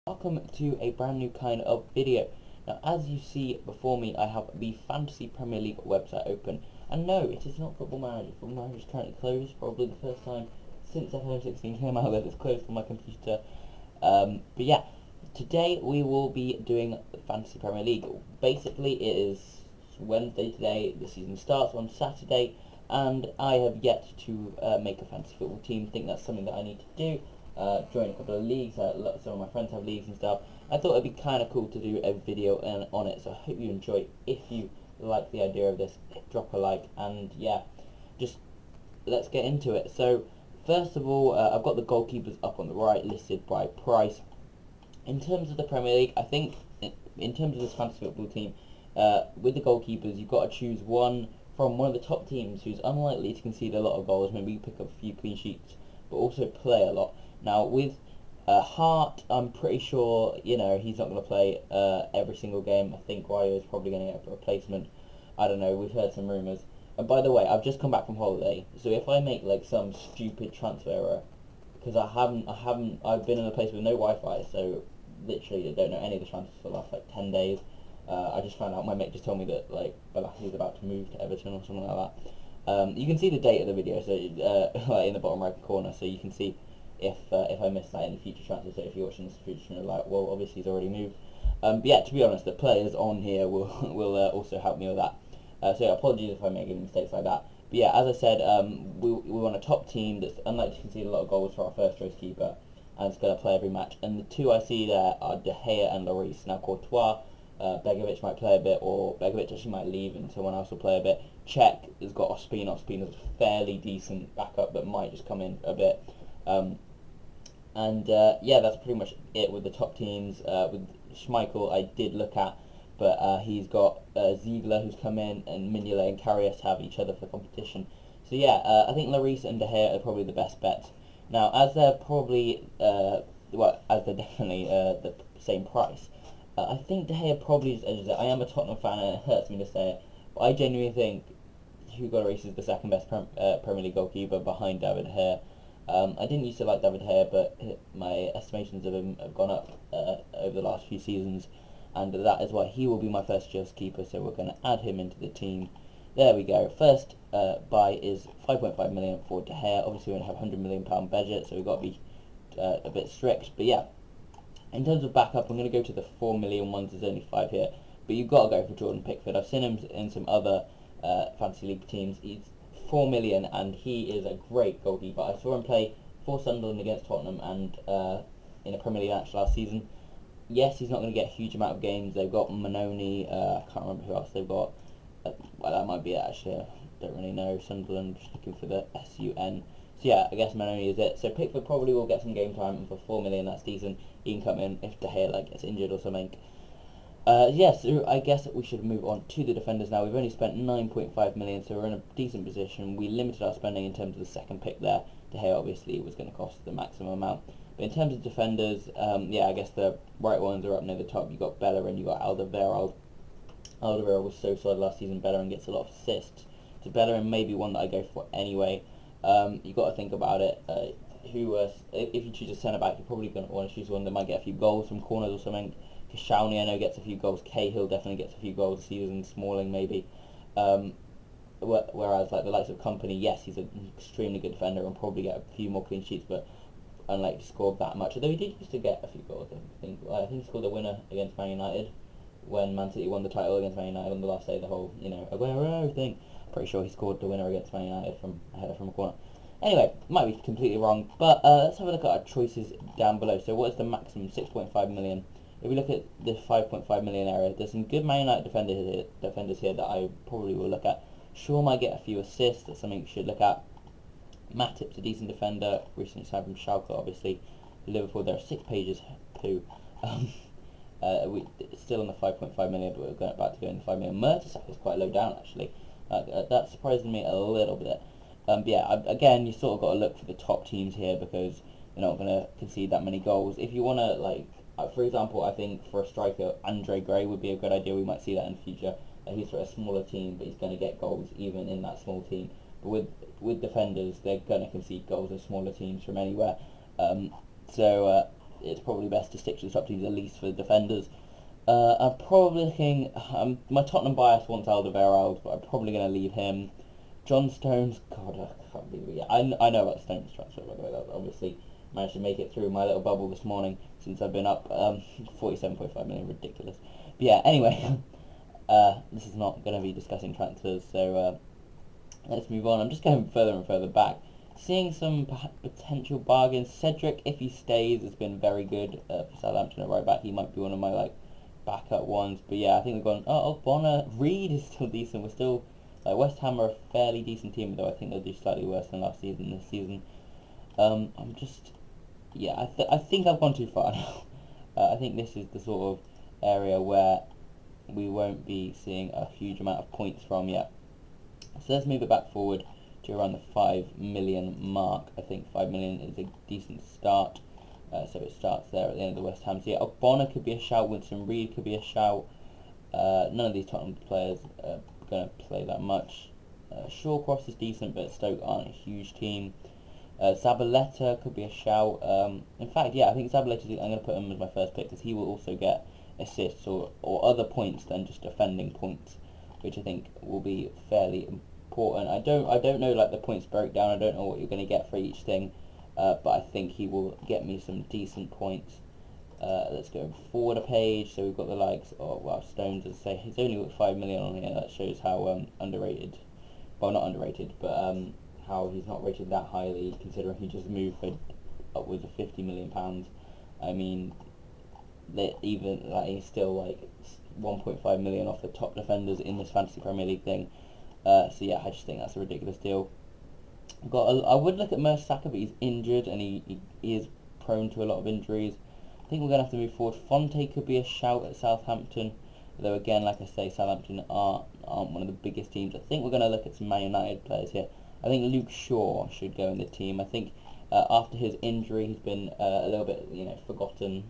welcome to a brand new kind of video. Now, as you see before me, I have the Fantasy Premier League website open. And no, it is not Football Manager. Football Manager is currently closed, probably the first time since FFA 16 came out that it's closed on my computer. But yeah, today we will be doing Fantasy Premier League. Basically, it is Wednesday today, the season starts on Saturday, and I have yet to make a fantasy football team. I think that's something that I need to do. Join a couple of leagues, some of my friends have leagues and stuff. I thought it'd be kind of cool to do a video on it, so I hope you enjoy. If you like the idea of this, drop a like, and yeah, just let's get into it. So first of all, I've got the goalkeepers up on the right, listed by price. In terms of the Premier League, I think in terms of this fantasy football team, with the goalkeepers, you've got to choose one from one of the top teams who's unlikely to concede a lot of goals, maybe pick up a few clean sheets, but also play a lot. Now, with Hart, I'm pretty sure, he's not going to play every single game. I think Guayo is probably going to get a replacement. I don't know, we've heard some rumours. And by the way, I've just come back from holiday, so if I make like some stupid transfer error, because I've been in a place with no Wi-Fi, so literally I don't know any of the transfers for the last like 10 days. I just found out, my mate just told me that like Balassi's about to move to Everton or something like that. You can see the date of the video, so like in the bottom right corner, so you can see if I missed that in the future transfer. So if you're watching this future, you're like, well, obviously he's already moved. But yeah, to be honest, the players on here will also help me with that. So apologies if I make any mistakes like that. But yeah, as I said, we want a top team that's unlikely to concede a lot of goals for our first choice keeper, and it's going to play every match. And the two I see there are De Gea and Lloris. Now Courtois, Begovic might play a bit, or Begovic actually might leave and someone else will play a bit. Cech has got Ospina. Ospina's a fairly decent backup that might just come in a bit. Yeah, that's pretty much it with the top teams. With Schmeichel, I did look at, but he's got Ziegler who's come in, and Mignolet and Karius have each other for competition. So yeah, I think Lloris and De Gea are probably the best bets. Now, as they're probably, as they're definitely the same price, I think De Gea probably just edges it. I am a Tottenham fan, and it hurts me to say it, but I genuinely think Hugo Lloris is the second best Premier League goalkeeper behind David De Gea. I didn't used to like David De Gea, but my estimations of him have gone up over the last few seasons, and that is why he will be my first choice keeper, so we're going to add him into the team. There we go. First buy is 5.5 million for De Gea. Obviously, we don't have £100 million budget, so we've got to be a bit strict, but yeah. In terms of backup, I'm going to go to the 4 million ones. There's only 5 here, but you've got to go for Jordan Pickford. I've seen him in some other fantasy league teams. He's 4 million, and he is a great goalkeeper. I saw him play for Sunderland against Tottenham, and in a Premier League match last season. Yes, he's not going to get a huge amount of games. They've got Manoni. I can't remember who else they've got. Well, that might be it actually. I don't really know. Sunderland, just looking for the SUN. So yeah, I guess Manoni is it. So Pickford probably will get some game time, and for 4 million, that's decent. He can come in if De Gea gets injured or something. Yes, so I guess we should move on to the defenders now. We've only spent 9.5 million, so we're in a decent position. We limited our spending in terms of the second pick there. De Gea obviously was going to cost the maximum amount. But in terms of defenders, yeah, I guess the right ones are up near the top. You've got Bellerin, you've got Alderweireld. Alderweireld was so solid last season. Bellerin gets a lot of assists. So Bellerin may be one that I go for anyway. You've got to think about it. If you choose a centre-back, you're probably going to want to choose one that might get a few goals from corners or something. Koscielny, I know, gets a few goals. Cahill definitely gets a few goals this season. Smalling, maybe. Whereas, like the likes of Company, yes, he's an extremely good defender and probably get a few more clean sheets, but unlikely to score that much. Although he did used to get a few goals, I think he scored the winner against Man United when Man City won the title against Man United on the last day. The whole, Aguero thing. Pretty sure he scored the winner against Man United from a header from a corner. Anyway, might be completely wrong, but let's have a look at our choices down below. So what is the maximum? 6.5 million. If we look at the 5.5 million area, there's some good Man United defenders here that I probably will look at. Shaw might get a few assists. That's something you should look at. Matip's a decent defender. Recently signed from Schalke, obviously. Liverpool, there are 6 pages. Poo. We still on the 5.5 million, but we're about to go into 5 million. Mertesacker is quite low down, actually. That surprised me a little bit. But yeah, again, you sort of got to look for the top teams here because they're not going to concede that many goals. If you want to, for example, I think for a striker, Andre Gray would be a good idea. We might see that in the future. He's for a smaller team, but he's going to get goals even in that small team. But with defenders, they're going to concede goals in smaller teams from anywhere. So it's probably best to stick to the top teams at least for the defenders. I'm probably looking. My Tottenham bias wants Alderweireld, but I'm probably going to leave him. John Stones, God, I can't believe it. Yeah, I know about Stones transfer, by the way. That obviously managed to make it through my little bubble this morning since I've been up. 47.5 million, ridiculous. But yeah, anyway, this is not going to be discussing transfers, so let's move on. I'm just going further and further back. Seeing some potential bargains. Cedric, if he stays, has been very good for Southampton at right back. He might be one of my backup ones. But yeah, I think we've gone. Oh, Bonner. Reed is still decent. We're still West Ham are a fairly decent team, though I think they'll do slightly worse than last season. This season, I'm just I think I've gone too far now. I think this is the sort of area where we won't be seeing a huge amount of points from yet. So let's move it back forward to around the 5 million mark. I think 5 million is a decent start. So it starts there at the end of the West Ham. So yeah, Bonner could be a shout. Winston Reid could be a shout. None of these Tottenham players are going to play that much. Shawcross is decent, but Stoke aren't a huge team. Zabaleta could be a shout. In fact, yeah, I think Zabaleta, I'm going to put him as my first pick because he will also get assists or other points than just defending points, which I think will be fairly important. I don't know the points breakdown. I don't know what you're going to get for each thing, but I think he will get me some decent points. Let's go forward a page. So we've got the likes of Stones. As I say, he's only got 5 million on here. That shows how underrated. Well, not underrated, but how he's not rated that highly, considering he just moved for upwards of £50 million. I mean, he's still 1.5 million off the top defenders in this Fantasy Premier League thing. So yeah, I just think that's a ridiculous deal. I would look at Mertesacker, but he's injured and he is prone to a lot of injuries. I think we're going to have to move forward. Fonte could be a shout at Southampton, though again, like I say, Southampton aren't one of the biggest teams. I think we're going to look at some Man United players here. I think Luke Shaw should go in the team. I think after his injury, he's been a little bit, forgotten.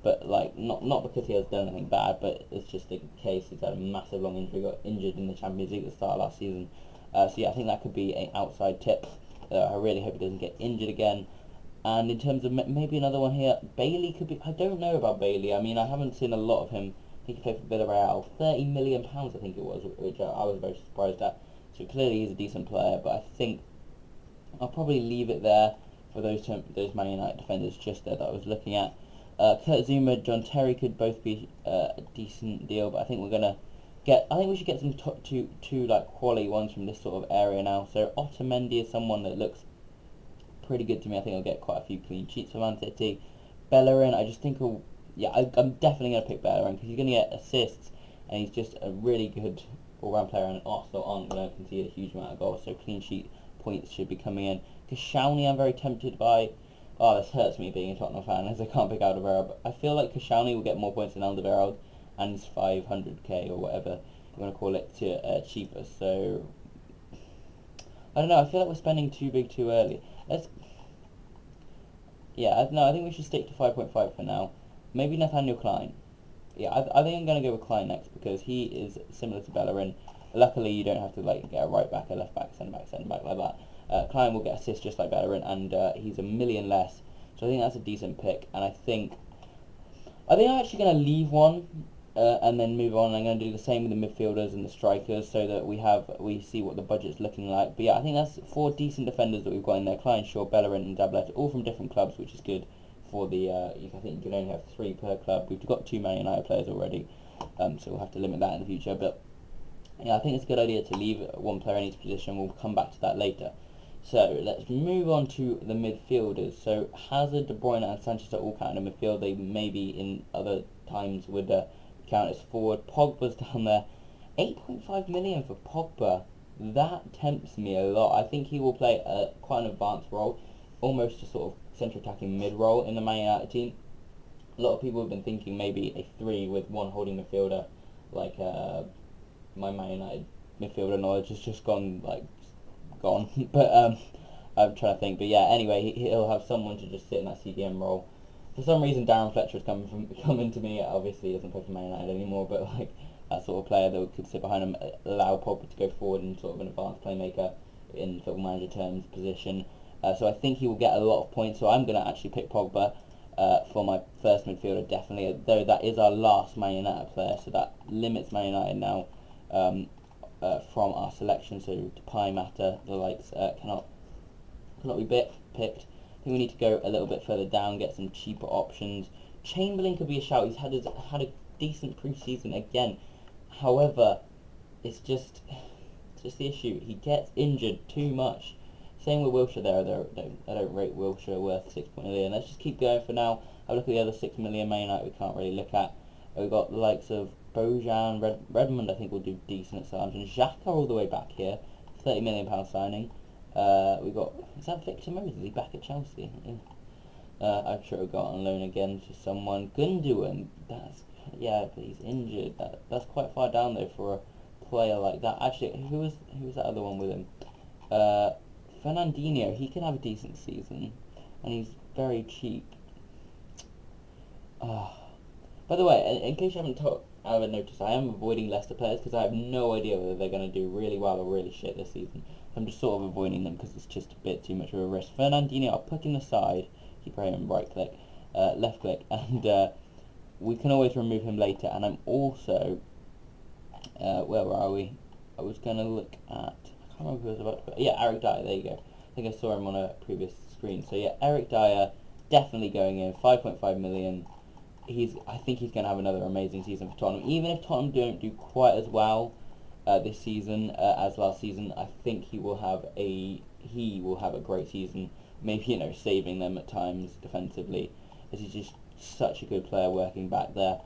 But not because he has done anything bad, but it's just the case. He's had a massive long injury, got injured in the Champions League at the start of last season. So yeah, I think that could be an outside tip. I really hope he doesn't get injured again. And in terms of maybe another one here, Bailey could be. I don't know about Bailey. I mean, I haven't seen a lot of him. I think he played for Villarreal, £30 million, I think it was, which I was very surprised at. So clearly he's a decent player, but I think I'll probably leave it there for those Man United defenders just there that I was looking at. Kurt Zouma, John Terry could both be a decent deal, but I think we should get some two quality ones from this sort of area now. So Otamendi is someone that looks pretty good to me. I think I'll get quite a few clean sheets for Man City. Bellerin, I just think I'm definitely going to pick Bellerin because he's going to get assists and he's just a really good all-round player, and Arsenal aren't going to concede a huge amount of goals, so clean sheet points should be coming in. Koscielny I'm very tempted by. Oh, this hurts me being a Tottenham fan as I can't pick Alderweireld, but I feel like Koscielny will get more points than Alderweireld, and he's 500k or whatever you want to call it to cheaper. So I don't know. I feel like we're spending too big too early. I think we should stick to 5.5 for now. Maybe Nathaniel Klein. Yeah, I think I'm going to go with Klein next because he is similar to Bellerin. Luckily, you don't have to get a right back, a left back, centre back like that. Klein will get assists just like Bellerin, and he's $1 million less. So I think that's a decent pick. And I think I'm actually going to leave one and then move on. I'm going to do the same with the midfielders and the strikers so that we see what the budget's looking like. But yeah, I think that's 4 decent defenders that we've got in there: Klein, Shaw, Bellerin, and Zabaleta, all from different clubs, which is good. For the I think you can only have 3 per club. We've got 2 Man United players already, so we'll have to limit that in the future. But yeah, I think it's a good idea to leave one player in each position. We'll come back to that later. So let's move on to the midfielders. So Hazard, De Bruyne, and Sanchez are all counted in midfield. They maybe in other times would count as forward. Pogba's down there, 8.5 million for Pogba. That tempts me a lot. I think he will play quite an advanced role, almost a sort of central attacking mid role in the Man United team. A lot of people have been thinking maybe a 3 with one holding midfielder, like my Man United midfielder knowledge has just gone. But I'm trying to think. But yeah, anyway, he'll have someone to just sit in that CDM role. For some reason, Darren Fletcher is coming to me. Obviously, he doesn't play for Man United anymore, but that sort of player that could sit behind him, allow Pogba to go forward in sort of an advanced playmaker in Football Manager terms position. So I think he will get a lot of points. So I'm going to actually pick Pogba. for my first midfielder, definitely, though that is our last Man United player, so that limits Man United now from our selection. So Depay, Mata, the likes cannot be picked. I think we need to go a little bit further down, get some cheaper options. Chamberlain could be a shout. He's had a decent pre-season again. However, it's just the issue. He gets injured too much. Same with Wilshere there. I don't rate Wilshere worth 6 million. Let's just keep going for now. Have a look at the other 6 million Man United we can't really look at. We've got the likes of Bojan, Redmond I think will do decent at Southampton. Xhaka all the way back here, £30 million signing. We've got, is that Victor Moses? Is he back at Chelsea? I'm sure he'll go on loan again to someone. Gundogan, yeah, but he's injured. That's quite far down though for a player like that. Actually, who was that other one with him? Fernandinho, he can have a decent season, and he's very cheap. By the way, in case you haven't noticed, I am avoiding Leicester players because I have no idea whether they're going to do really well or really shit this season. I'm just sort of avoiding them because it's just a bit too much of a risk. Fernandinho, I'll put him aside. Keep him right click, left click, and we can always remove him later. And I'm also, where are we? I was going to look at, I can't remember who I was about to put. Yeah, Eric Dyer, there you go. I think I saw him on a previous screen. So yeah, Eric Dyer, definitely going in, 5.5 million. I think he's going to have another amazing season for Tottenham. Even if Tottenham don't do quite as well this season as last season, I think he will have a great season. Maybe, saving them at times defensively, as he's just such a good player working back there.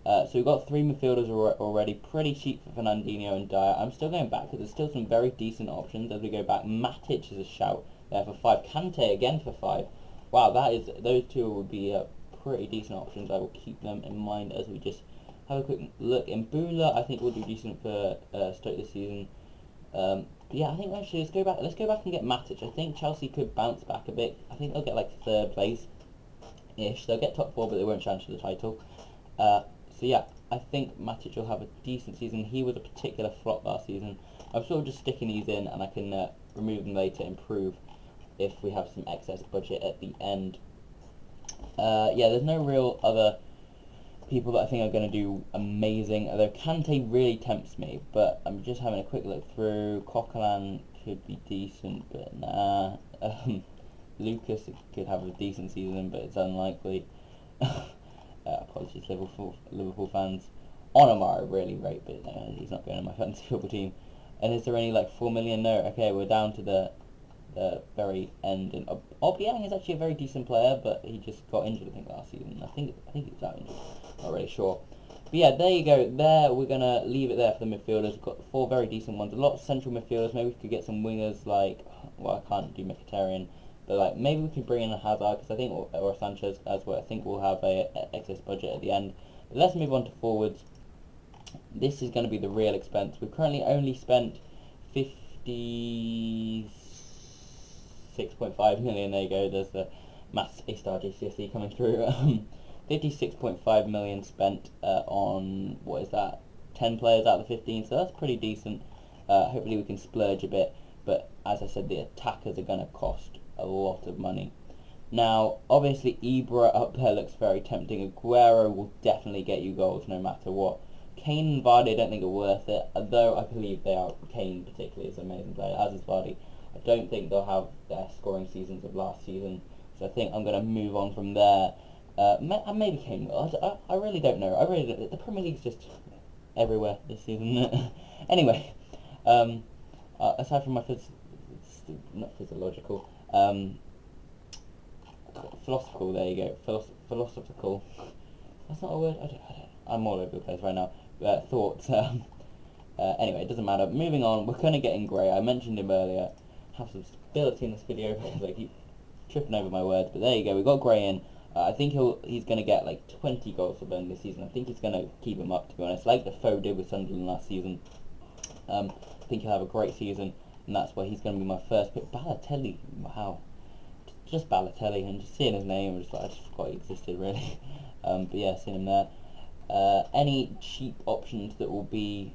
So we've got 3 midfielders already, pretty cheap for Fernandinho and Dyer. I'm still going back because there's still some very decent options as we go back. Matic is a shout there for 5. Kante again for 5. Wow, those two would be pretty decent options. I will keep them in mind as we just have a quick look. Mbula, I think will do decent for Stoke this season. Yeah, I think actually let's go back and get Matic. I think Chelsea could bounce back a bit. I think they'll get like 3rd place ish. They'll get top 4, but they won't challenge for the title. So yeah, I think Matic will have a decent season. He was a particular flop last season. I'm sort of just sticking these in, and I can remove them later, improve if we have some excess budget at the end. Yeah, there's no real other people that I think are going to do amazing, although Kante really tempts me, but I'm just having a quick look through. Coquelin could be decent, but nah. Lucas could have a decent season, but it's unlikely. Apologies, Liverpool fans. Onomar I really rate, but he's not going to my fantasy football team. And is there any like 4 million? No. Okay, we're down to the very end. And Obiang is actually a very decent player, but he just got injured I think last season. I think he was out injured. Not really sure. But yeah, there you go. There we're gonna leave it there for the midfielders. We've got 4 very decent ones. A lot of central midfielders. Maybe we could get some wingers like, well, I can't do Mkhitaryan, but like maybe we could bring in a Hazard because I think, or Sanchez as well. I think we'll have a excess budget at the end. But let's move on to forwards. This is going to be the real expense. We've currently only spent 56.5 million. There you go. There's the Maths A-star GCSE coming through. 56.5 million spent on, what is that, 10 players out of the 15, so that's pretty decent. Hopefully we can splurge a bit, but as I said, the attackers are going to cost a lot of money. Now, obviously Ibra up there looks very tempting. Aguero will definitely get you goals no matter what. Kane and Vardy I don't think are worth it, though I believe they are. Kane particularly is an amazing player, as is Vardy. I don't think they'll have their scoring seasons of last season, so I think I'm going to move on from there. Maybe Kane will. I really don't know. The Premier League's just everywhere this season. Anyway, aside from my not physiological, philosophical. There you go. Philosophical. That's not a word. I'm all over the place right now. Thoughts. Anyway, it doesn't matter. Moving on. We're gonna get in Gray. I mentioned him earlier. Have some stability in this video because I keep tripping over my words. But there you go. We got Gray in. I think he's going to get like 20 goals for Burnley this season. I think he's going to keep him up, to be honest, like Defoe did with Sunderland last season. I think he'll have a great season, and that's why he's going to be my first pick. Balotelli, wow. Just Balotelli, and just seeing his name, I just forgot he existed, really. But yeah, seeing him there. Any cheap options that will be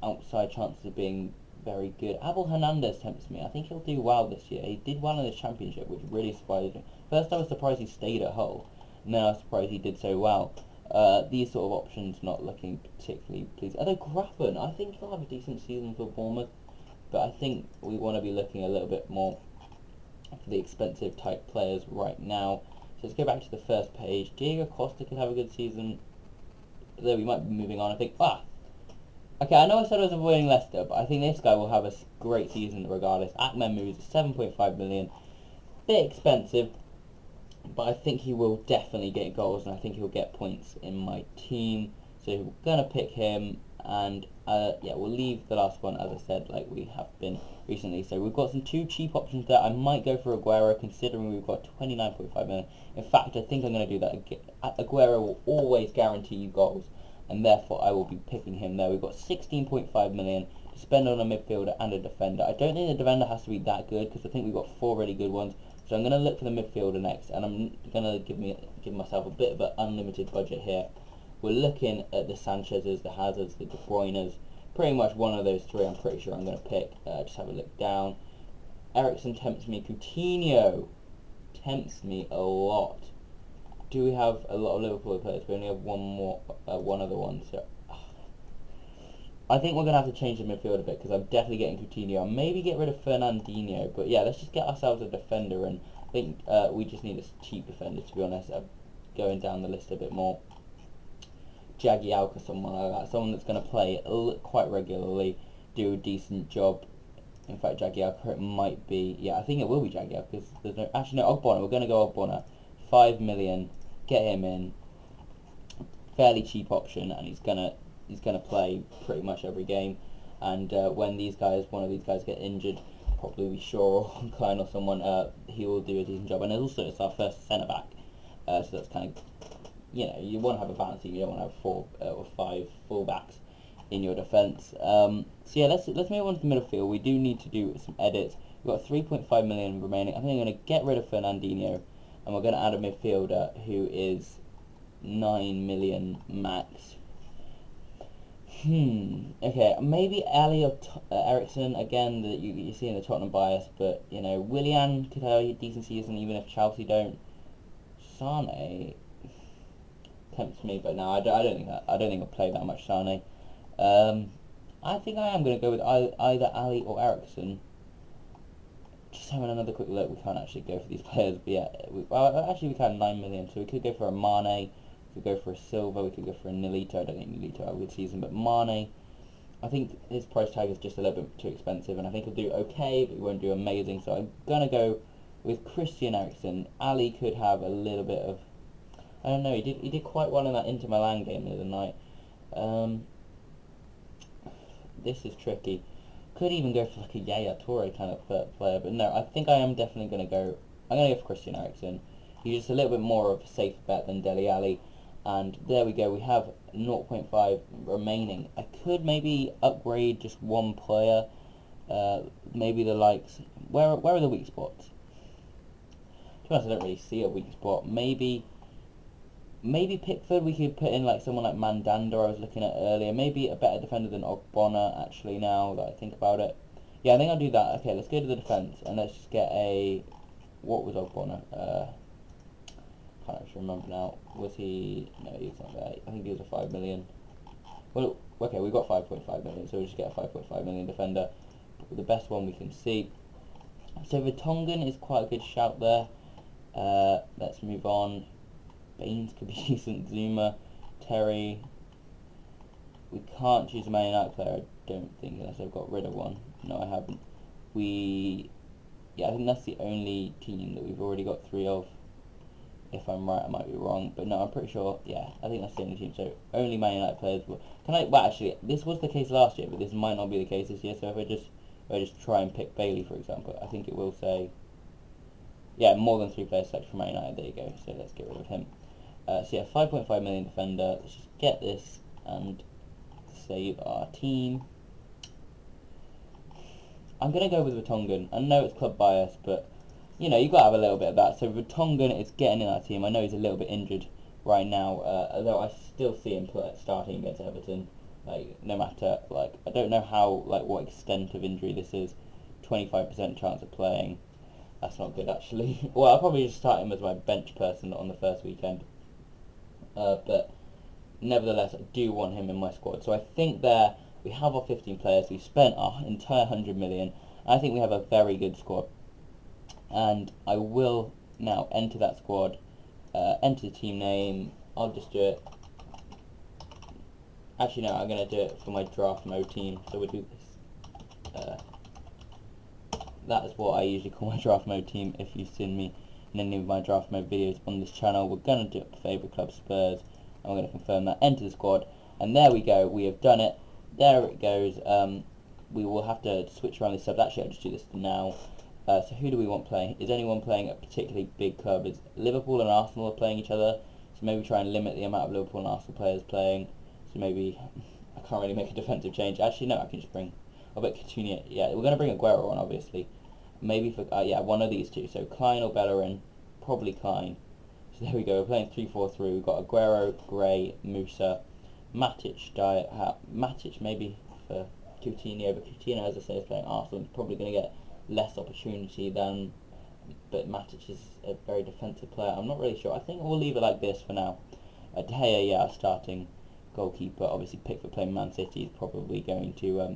outside chances of being very good. Abel Hernandez tempts me. I think he'll do well this year. He did well in the Championship, which really surprised me. First, I was surprised he stayed at Hull, and then I was surprised he did so well. These sort of options not looking particularly pleased. Although Grafton, I think he'll have a decent season for Bournemouth, but I think we want to be looking a little bit more for the expensive type players right now. So let's go back to the first page. Diego Costa could have a good season, though we might be moving on. I think, okay, I know I said I was avoiding Leicester, but I think this guy will have a great season regardless. Ahmed Mouz, 7.5 million. Bit expensive, but I think he will definitely get goals, and I think he'll get points in my team. So we're going to pick him, and yeah, we'll leave the last one, as I said, like we have been recently. So we've got some two cheap options there. I might go for Aguero, considering we've got 29.5 million. In fact, I think I'm going to do that. Aguero will always guarantee you goals, and therefore I will be picking him there. We've got 16.5 million to spend on a midfielder and a defender. I don't think the defender has to be that good, because I think we've got 4 really good ones. So I'm going to look for the midfielder next, and I'm going to give myself a bit of an unlimited budget here. We're looking at the Sanchez's, the Hazards, the De Bruyne's. Pretty much one of those three I'm pretty sure I'm going to pick. Just have a look down. Eriksen tempts me. Coutinho tempts me a lot. Do we have a lot of Liverpool players? We only have one other one. So I think we're going to have to change the midfield a bit, because I'm definitely getting Coutinho. I'll maybe get rid of Fernandinho, but yeah, let's just get ourselves a defender, and I think we just need a cheap defender, to be honest. Going down the list a bit more. Jagielka, someone like that, someone that's going to play quite regularly, do a decent job. In fact, Jagielka, it might be, yeah, I think it will be Jagielka, because there's no, actually no, Ogbonna, we're going to go Ogbonna, 5 million, get him in, fairly cheap option, and he's gonna play pretty much every game. And when one of these guys get injured, probably Shaw or Klein or someone, he will do a decent job. And also it's our first centre back, so that's kind of, you want to have a balanced team. You don't want to have 4 or 5 full backs in your defence. So yeah, let's move on to the midfield. We do need to do some edits. We've got 3.5 million remaining. I think I'm going to get rid of Fernandinho, and we're going to add a midfielder who is 9 million max. Okay, maybe Ali or Eriksen, again, that you see in the Tottenham bias, but, Willian could have a decent season even if Chelsea don't. Sane tempts me, but no, I don't think I'll play that much Sane. I think I am going to go with either Ali or Eriksen. Just having another quick look, we can't actually go for these players, but yeah, actually we can, 9 million, so we could go for a Mane. We could go for a Silva, we could go for a Nolito. I don't think Nolito had a good season, but Mane, I think his price tag is just a little bit too expensive, and I think he'll do okay, but he won't do amazing, so I'm going to go with Christian Eriksen. Ali could have a little bit of, I don't know, he did quite well in that Inter Milan game the other night. This is tricky. Could even go for like a Yaya Toure kind of player, but no, I think I am definitely going to go, I'm going to go for Christian Eriksen. He's just a little bit more of a safe bet than Dele Alli. And there we go, we have 0.5 remaining. I could maybe upgrade just one player, maybe the likes, where are the weak spots? To be honest, I don't really see a weak spot. Maybe Pickford, we could put in like someone like Mandanda I was looking at earlier. Maybe a better defender than Ogbonna, actually, now that I think about it. Yeah, I think I'll do that. Okay, let's go to the defence, and let's just get a, what was Ogbonna? Can't actually remember now. Was he? No, he was not there. I think he was a 5 million. Well, okay, we've got 5.5 million, so we'll just get a 5.5 million defender. The best one we can see. So Vertonghen is quite a good shout there. Let's move on. Baines could be decent. Zuma, Terry. We can't choose a Man United player, I don't think, unless I've got rid of one. No, I haven't. Yeah, I think that's the only team that we've already got 3 of. If I'm right, I might be wrong, but no, I'm pretty sure, yeah, I think that's the only team, so only Man United players will, well actually, this was the case last year, but this might not be the case this year, so if I just try and pick Bailey, for example, I think it will say, yeah, more than 3 players selected from Man United, there you go, so let's get rid of him. So yeah, 5.5 million defender, let's just get this and save our team. I'm going to go with Vertonghen. I know it's club bias, but you've got to have a little bit of that. So Vertonghen is getting in our team. I know he's a little bit injured right now, although I still see him starting against Everton. Like, no matter, like, I don't know how, like, what extent of injury this is. 25% chance of playing. That's not good, actually. Well, I'll probably just start him as my bench person on the first weekend. but nevertheless, I do want him in my squad. So I think there we have our 15 players. We've spent our entire 100 million. I think we have a very good squad, and I will now enter that squad, enter the team name. I'll just do it. Actually, no, I'm going to do it for my draft mode team. So we'll do this. That is what I usually call my draft mode team. If you've seen me in any of my draft mode videos on this channel, we're going to do it favourite club Spurs. I'm going to confirm that, enter the squad, and there we go, we have done it. There it goes. We will have to switch around the subs. Actually, I'll just do this now. So who do we want playing? Is anyone playing a particularly big club? Is Liverpool and Arsenal are playing each other, so maybe try and limit the amount of Liverpool and Arsenal players playing. So maybe, I can't really make a defensive change. Actually, no, I can just bring, I'll bet Coutinho, yeah, we're going to bring Aguero on, obviously. Maybe for, yeah, one of these two. So Klein or Bellerin, probably Klein. So there we go, we're playing 3-4-3. We've got Aguero, Gray, Musa, Matic, Matic maybe for Coutinho, but Coutinho, as I say, is playing Arsenal. He's probably going to get less opportunity than, but Matic is a very defensive player. I'm not really sure. I think we'll leave it like this for now. De Gea, yeah, starting goalkeeper. Obviously, Pickford playing Man City is probably going to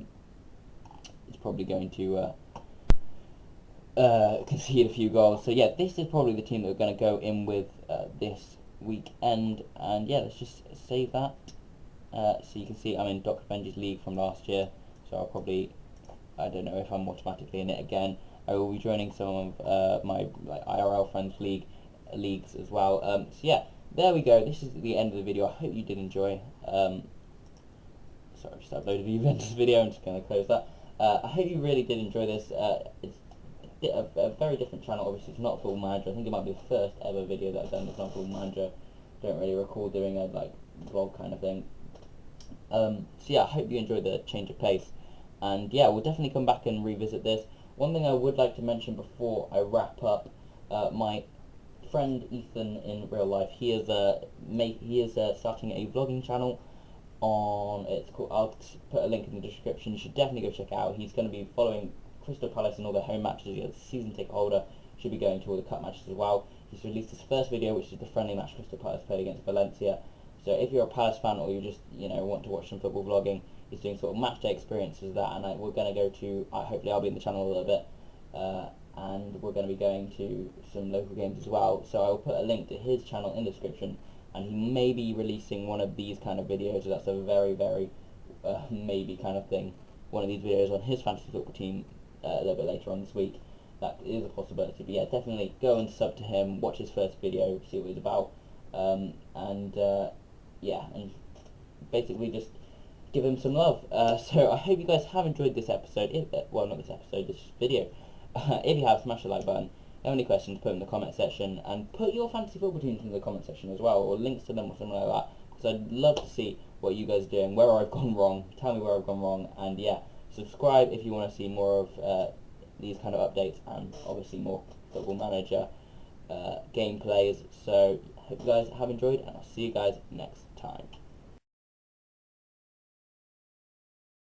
concede a few goals. So yeah, this is probably the team that we're going to go in with this weekend. And yeah, let's just save that. So you can see I'm in Dr. Benji's league from last year. So I'll probably, I don't know if I'm automatically in it again. I will be joining some of my IRL friends leagues as well. So yeah, there we go. This is the end of the video. I hope you did enjoy. Sorry, I just uploaded the Juventus video. I'm just going to close that. I hope you really did enjoy this. It's a very different channel. Obviously, it's not Football Manager. I think it might be the first ever video that I've done that's not Football Manager. Don't really recall doing a vlog kind of thing. So yeah, I hope you enjoyed the change of pace. And yeah, we'll definitely come back and revisit this. One thing I would like to mention before I wrap up, my friend Ethan in real life, he is starting a vlogging channel on, it's called, I'll put a link in the description. You should definitely go check it out. He's going to be following Crystal Palace in all their home matches. He's a season ticket holder, should be going to all the cup matches as well. He's released his first video, which is the friendly match Crystal Palace played against Valencia. So if you're a Palace fan, or you just want to watch some football vlogging, he's doing sort of match day experiences with that, and we're going to go to, hopefully I'll be in the channel a little bit, and we're going to be going to some local games as well. So I will put a link to his channel in the description, and he may be releasing one of these kind of videos. So that's a very, very maybe kind of thing. One of these videos on his fantasy football team a little bit later on this week. That is a possibility. But yeah, definitely go and sub to him, watch his first video, see what he's about, yeah, and basically just give him some love. So I hope you guys have enjoyed this episode. Well, not this episode, this video. If you have, smash the like button. If you have any questions, put them in the comment section, and put your fantasy football teams in the comment section as well, or links to them or something like that, because I'd love to see what you guys are doing, where I've gone wrong. Tell me where I've gone wrong, and yeah, subscribe if you want to see more of these kind of updates, and obviously more Football Manager gameplays. So hope you guys have enjoyed, and I'll see you guys next time.